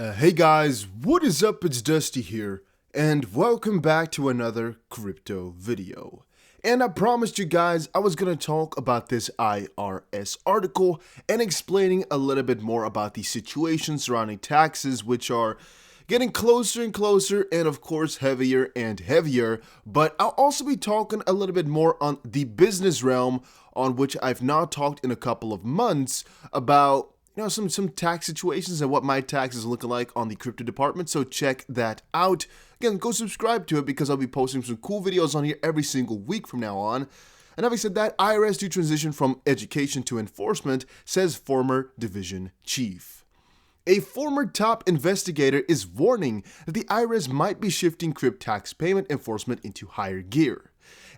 Hey guys, what is up? It's Dusty here, and welcome back to another crypto video. And I promised you guys I was going to talk about this IRS article and explaining a little bit more about the situation surrounding taxes, which are getting closer and closer and of course heavier and heavier. But I'll also be talking a little bit more on the business realm, on which I've not talked in a couple of months about some tax situations and what my taxes look like on the crypto department. So check that out. Again, go subscribe to it because I'll be posting some cool videos on here every single week from now on. And having said that, IRS to transition from education to enforcement, says former division chief. A former top investigator is warning that the IRS might be shifting crypto tax payment enforcement into higher gear.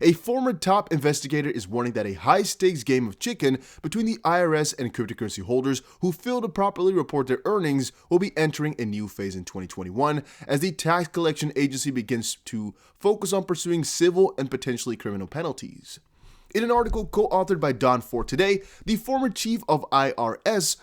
A former top investigator is warning that a high-stakes game of chicken between the IRS and cryptocurrency holders who fail to properly report their earnings will be entering a new phase in 2021 as the tax collection agency begins to focus on pursuing civil and potentially criminal penalties. In an article co-authored by Don Ford Today, the former chief of IRS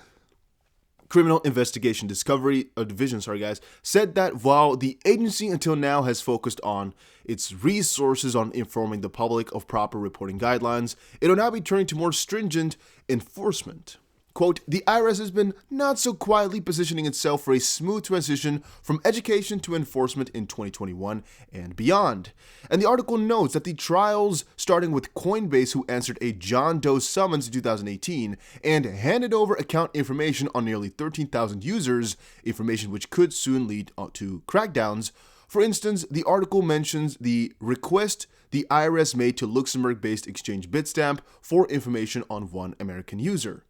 Criminal Investigation Division, said that while the agency until now has focused on its resources on informing the public of proper reporting guidelines, it will now be turning to more stringent enforcement. Quote, the IRS has been not so quietly positioning itself for a smooth transition from education to enforcement in 2021 and beyond. And the article notes that the trials, starting with Coinbase, who answered a John Doe summons in 2018 and handed over account information on nearly 13,000 users, information which could soon lead to crackdowns. For instance, the article mentions the request the IRS made to Luxembourg-based exchange Bitstamp for information on one American user.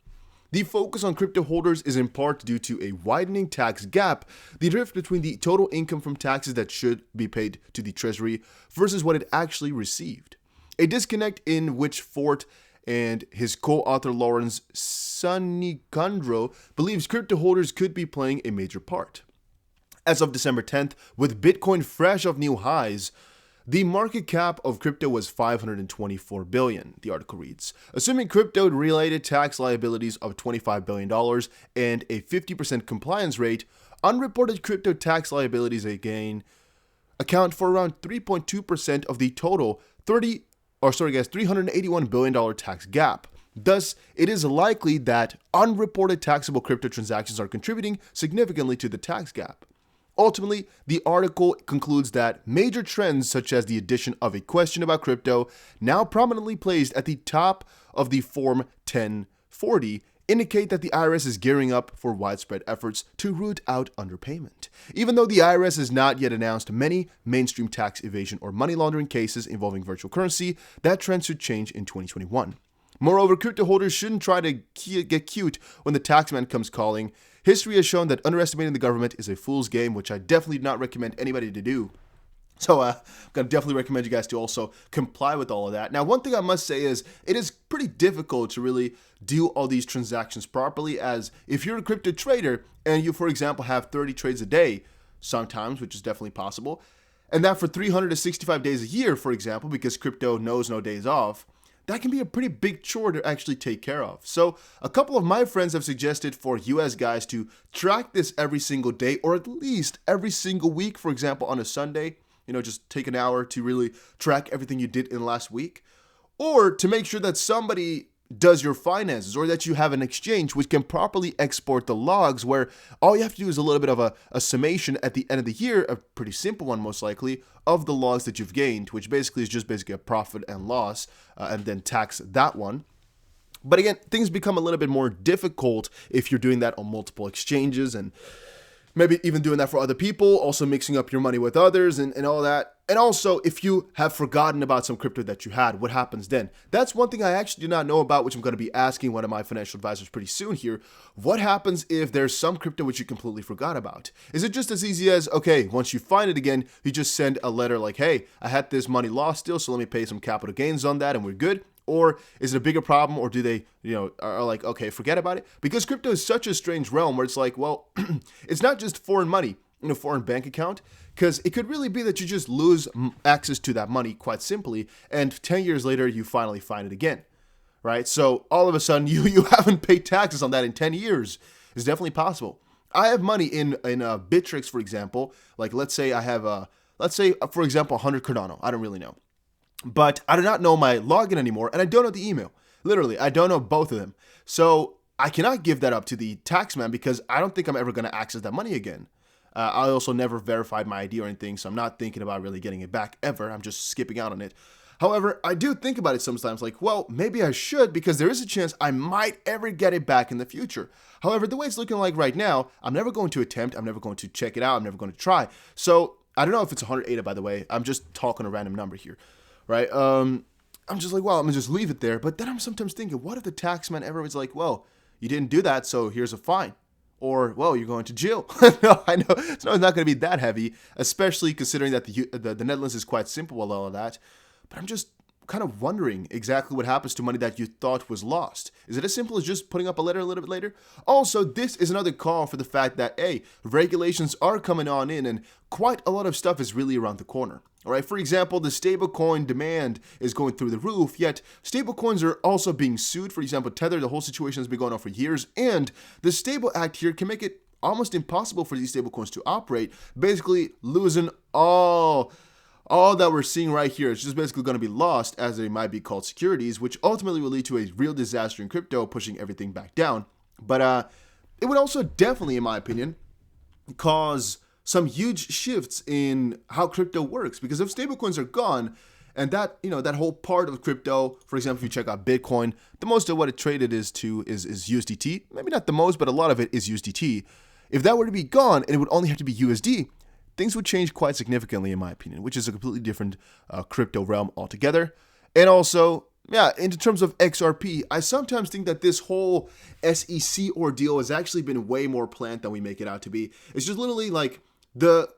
The focus on crypto holders is in part due to a widening tax gap, the drift between the total income from taxes that should be paid to the Treasury versus what it actually received. A disconnect in which Fort and his co-author Lawrence Sonnicandro believes crypto holders could be playing a major part. As of December 10th, with Bitcoin fresh off new highs, the market cap of crypto was $524 billion, the article reads. Assuming crypto-related tax liabilities of $25 billion and a 50% compliance rate, unreported crypto tax liabilities again account for around 3.2% of the total $381 billion tax gap. Thus, it is likely that unreported taxable crypto transactions are contributing significantly to the tax gap. Ultimately, the article concludes that major trends such as the addition of a question about crypto, now prominently placed at the top of the Form 1040, indicate that the IRS is gearing up for widespread efforts to root out underpayment. Even though the IRS has not yet announced many mainstream tax evasion or money laundering cases involving virtual currency, that trend should change in 2021. Moreover, crypto holders shouldn't try to get cute when the taxman comes calling. History has shown that underestimating the government is a fool's game, which I definitely do not recommend anybody to do. So I'm going to definitely recommend you guys to also comply with all of that. Now, one thing I must say is it is pretty difficult to really do all these transactions properly, as if you're a crypto trader and you, for example, have 30 trades a day, sometimes, which is definitely possible, and that for 365 days a year, for example, because crypto knows no days off, that can be a pretty big chore to actually take care of. So a couple of my friends have suggested for US guys to track this every single day, or at least every single week. For example, on a Sunday, just take an hour to really track everything you did in the last week, or to make sure that somebody does your finances, or that you have an exchange which can properly export the logs, where all you have to do is a little bit of a summation at the end of the year, a pretty simple one most likely, of the logs that you've gained, which basically is just a profit and loss, and then tax that one. But again, things become a little bit more difficult if you're doing that on multiple exchanges, and maybe even doing that for other people, also mixing up your money with others and all that. And also, if you have forgotten about some crypto that you had, what happens then? That's one thing I actually do not know about, which I'm going to be asking one of my financial advisors pretty soon here. What happens if there's some crypto which you completely forgot about? Is it just as easy as, okay, once you find it again, you just send a letter like, hey, I had this money lost still, so let me pay some capital gains on that and we're good? Or is it a bigger problem, or do they, are like, okay, forget about it? Because crypto is such a strange realm where it's like, well, it's not just foreign money in a foreign bank account, because it could really be that you just lose access to that money quite simply, and 10 years later, you finally find it again, right? So all of a sudden, you haven't paid taxes on that in 10 years. It's definitely possible. I have money in Bitrue, for example. Like, let's say I have for example, 100 Cardano. I don't really know. But I do not know my login anymore, and I don't know the email. Literally, I don't know both of them. So I cannot give that up to the taxman because I don't think I'm ever going to access that money again. I also never verified my ID or anything, so I'm not thinking about really getting it back ever. I'm just skipping out on it. However, I do think about it sometimes like, well, maybe I should because there is a chance I might ever get it back in the future. However, the way it's looking like right now, I'm never going to attempt. I'm never going to check it out. I'm never going to try. So I don't know if it's 108, by the way. I'm just talking a random number here, right? I'm just like, well, I'm going to just leave it there. But then I'm sometimes thinking, what if the taxman ever was like, well, you didn't do that, so here's a fine. Or, well, you're going to jail. No, I know it's not going to be that heavy, especially considering that the Netherlands is quite simple with all of that. But I'm just kind of wondering exactly what happens to money that you thought was lost. Is it as simple as just putting up a letter a little bit later? Also, this is another call for the fact that, hey, regulations are coming on in and quite a lot of stuff is really around the corner. All right, for example, the stablecoin demand is going through the roof, yet stablecoins are also being sued. For example, Tether, the whole situation has been going on for years, and the Stable Act here can make it almost impossible for these stablecoins to operate, basically losing all that we're seeing right here is just basically going to be lost, as they might be called securities, which ultimately will lead to a real disaster in crypto, pushing everything back down. But it would also definitely, in my opinion, cause some huge shifts in how crypto works, because if stablecoins are gone, and that whole part of crypto, for example, if you check out Bitcoin, the most of what it traded is USDT. Maybe not the most, but a lot of it is USDT. If that were to be gone and it would only have to be USD, things would change quite significantly, in my opinion, which is a completely different crypto realm altogether. And also, yeah, in terms of XRP, I sometimes think that this whole SEC ordeal has actually been way more planned than we make it out to be. It's just literally like the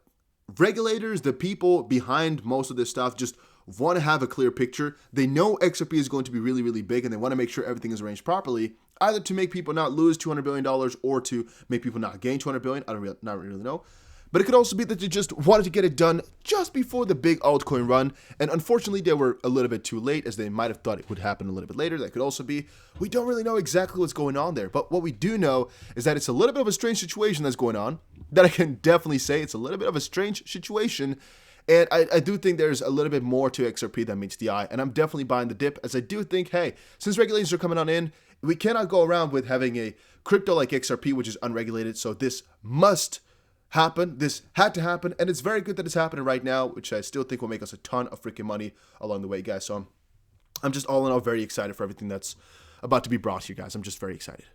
regulators, the people behind most of this stuff just want to have a clear picture. They know XRP is going to be really, really big, and they want to make sure everything is arranged properly, either to make people not lose $200 billion or to make people not gain $200 billion. I don't really know. But it could also be that they just wanted to get it done just before the big altcoin run. And unfortunately, they were a little bit too late, as they might have thought it would happen a little bit later. That could also be. We don't really know exactly what's going on there. But what we do know is that it's a little bit of a strange situation that's going on. That I can definitely say it's a little bit of a strange situation. And I do think there's a little bit more to XRP than meets the eye. And I'm definitely buying the dip, as I do think, hey, since regulations are coming on in, we cannot go around with having a crypto like XRP, which is unregulated. So this must happen. This had to happen, and it's very good that it's happening right now, which I still think will make us a ton of freaking money along the way, guys. So I'm just all in all very excited for everything that's about to be brought to you guys. I'm just very excited.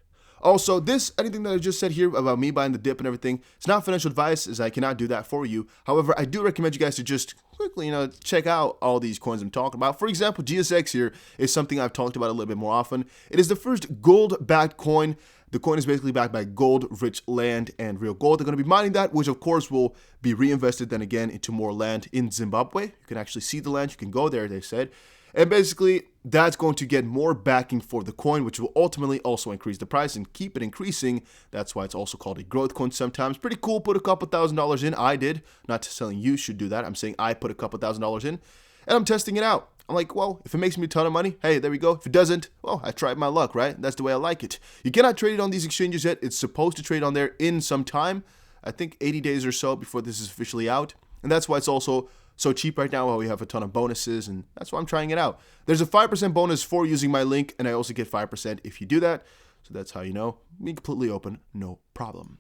Also, anything that I just said here about me buying the dip and everything, it's not financial advice, as I cannot do that for you. However, I do recommend you guys to just quickly, check out all these coins I'm talking about. For example, GSX here is something I've talked about a little bit more often. It is the first gold-backed coin. The coin is basically backed by gold-rich land and real gold. They're going to be mining that, which of course will be reinvested then again into more land in Zimbabwe. You can actually see the land. You can go there, they said. And basically, that's going to get more backing for the coin, which will ultimately also increase the price and keep it increasing. That's why it's also called a growth coin sometimes. Pretty cool. Put a couple $1,000s in. I did. Not telling you should do that. I'm saying I put a couple $1,000s in, and I'm testing it out. I'm like, well, if it makes me a ton of money, hey, there we go. If it doesn't, well, I tried my luck, right? That's the way I like it. You cannot trade it on these exchanges yet. It's supposed to trade on there in some time. I think 80 days or so before this is officially out. And that's why it's also so cheap right now, while we have a ton of bonuses, and that's why I'm trying it out. There's a 5% bonus for using my link, and I also get 5% if you do that. So that's how you know. Be completely open, no problem.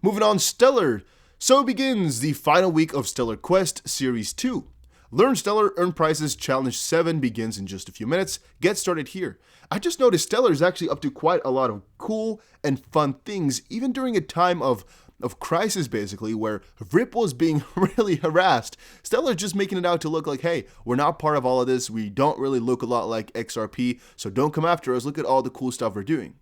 Moving on, Stellar. So begins the final week of Stellar Quest Series 2. Learn Stellar, earn prizes, Challenge 7 begins in just a few minutes. Get started here. I just noticed Stellar is actually up to quite a lot of cool and fun things, even during a time of crisis, basically, where Ripple is being really harassed. Stellar is just making it out to look like, hey, we're not part of all of this. We don't really look a lot like XRP, so don't come after us. Look at all the cool stuff we're doing.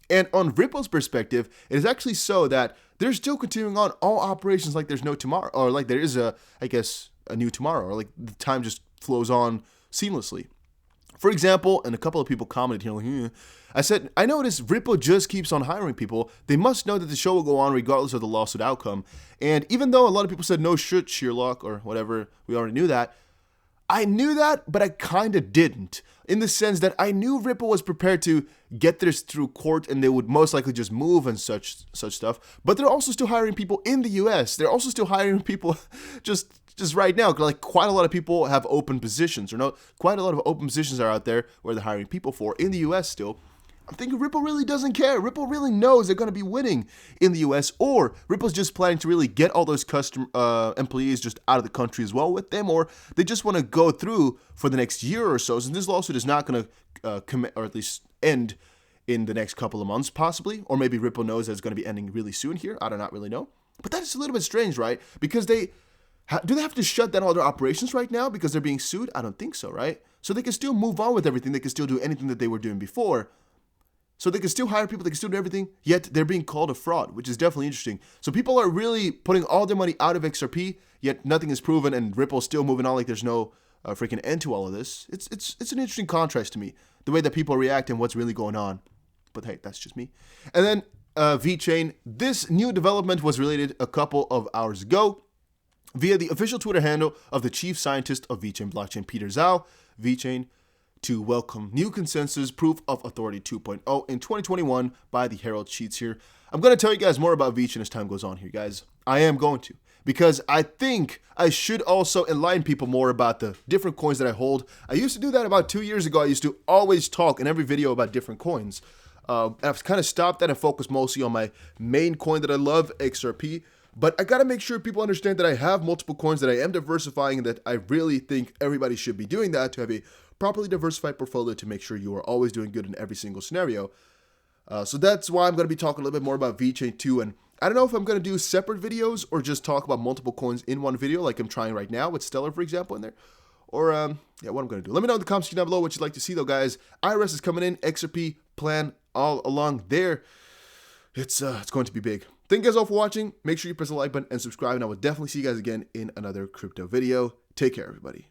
And on Ripple's perspective, it is actually so that they're still continuing on all operations like there's no tomorrow, or like there is a new tomorrow, or like the time just flows on seamlessly. For example, and a couple of people commented here, like, I said, I noticed Ripple just keeps on hiring people. They must know that the show will go on regardless of the lawsuit outcome. And even though a lot of people said no shit, Sherlock, or whatever, we already knew that, I knew that, but I kind of didn't, in the sense that I knew Ripple was prepared to get this through court and they would most likely just move and such stuff. But they're also still hiring people in the US. They're also still hiring people just right now. Like, quite a lot of people have open positions, or no, quite a lot of open positions are out there where they're hiring people for in the US still. I'm thinking Ripple really doesn't care. Ripple really knows they're going to be winning in the US, or Ripple's just planning to really get all those employees just out of the country as well with them, or they just want to go through for the next year or so. So this lawsuit is not going to commit, or at least end in the next couple of months possibly, or maybe Ripple knows that it's going to be ending really soon here. I do not really know. But that is a little bit strange, right? Because do they have to shut down all their operations right now because they're being sued? I don't think so, right? So they can still move on with everything. They can still do anything that they were doing before. So they can still hire people, they can still do everything, yet they're being called a fraud, which is definitely interesting. So people are really putting all their money out of XRP, yet nothing is proven, and Ripple's still moving on like there's no freaking end to all of this. It's an interesting contrast to me, the way that people react and what's really going on. But hey, that's just me. And then VeChain, this new development was related a couple of hours ago via the official Twitter handle of the chief scientist of VeChain blockchain, Peter Zhao. VeChain to welcome new consensus proof of authority 2.0 in 2021 by the Herald Sheets here. I'm going to tell you guys more about VeChain as time goes on here, guys. I am going to, because I think I should also enlighten people more about the different coins that I hold. I used to do that about 2 years ago. I used to always talk in every video about different coins. And I've kind of stopped that and focused mostly on my main coin that I love, XRP. But I got to make sure people understand that I have multiple coins, that I am diversifying, and that I really think everybody should be doing that to have a properly diversified portfolio to make sure you are always doing good in every single scenario. So that's why I'm going to be talking a little bit more about VeChain too. And I don't know if I'm going to do separate videos or just talk about multiple coins in one video, like I'm trying right now with Stellar, for example, in there. Or, yeah, what I'm going to do. Let me know in the comments section down below what you'd like to see, though, guys. IRS is coming in. XRP plan all along there. It's going to be big. Thank you guys all for watching. Make sure you press the like button and subscribe, and I will definitely see you guys again in another crypto video. Take care, everybody.